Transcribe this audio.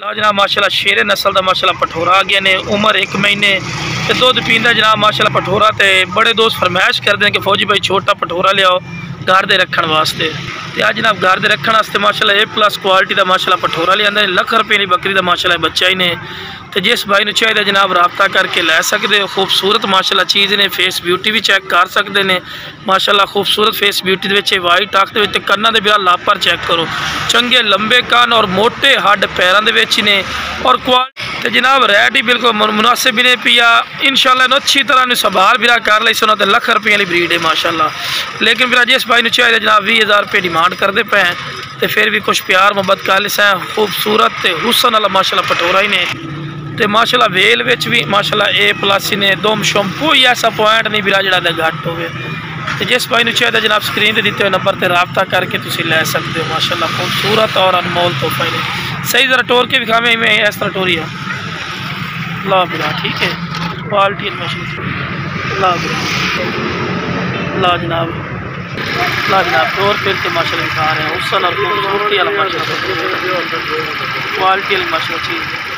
ला जनाब माशाल्लाह शेरे नस्ल का माशाल्लाह पठोरा आ गया ने उम्र 1 महीने ते दुध पींदा जनाब माशाल्लाह पठोरा। ते बड़े दोस्त फरमाइश करते हैं कि फौजी भाई छोटा पठोरा लियाओ घर दे रखण वास्ते। ते आज जनाब घर दे रखण वास्ते माशाल्लाह A+ क्वालिटी का माशाल्लाह पठोरा लिया लख रुपये की बकरी का माशाल्लाह बच्चा ही ने। तो जिस भाई ने चाहिए जनाब रबता करके लै सकते हो। खूबसूरत माशाल्लाह चीज़ ने, फेस ब्यूटी भी चेक कर सकते हैं माशाल्लाह। खूबसूरत फेस ब्यूटी के वाइट अख के कन्ना के बिला लापर चेक करो, चंगे लंबे कान और मोटे हड्ड पैरों के ने और क्वालिटी जनाब रेट ही बिल्कुल मुनासिब भी ने पिया। इंशाल्लाह इन्हों अच्छी तरह संभाल बिरा कर ली सुना तो लख रुपये वाली ब्रीड है माशाल्लाह। लेकिन फिर जिस भाई ने चाहिए जनाब 20,000 रुपये डिमांड करते पे हैं तो फिर भी कुछ प्यार मुहब्बत कर लिस है। खूबसूरत हुसन वाला माशाल्लाह पठोरा ही ने। तो माशाल्लाह वेल विच भी माशाल्लाह A+ ने दम शंपू ही ऐसा पॉइंट नहीं बिरा जड़ा घट हो। तो जिस भाई ने चाहिए जनाब स्क्रीन पर दिते हुए नंबर पर रबता करके तुम लै सकते हो माशाल्लाह। खूबसूरत और अनमोल तोहफा ने। सही जरा टोर के विखावे में इस तरह टोरी है ला बिरा, ठीक है क्वालिटी मशीन ला बिरा ला जनाब टोर फिर के माशाल्लाह दिखा रहे हैं। उस खूबसूरती वाला माशाल्लाह क्वालिटी वाली माशाल्लाह चीज़।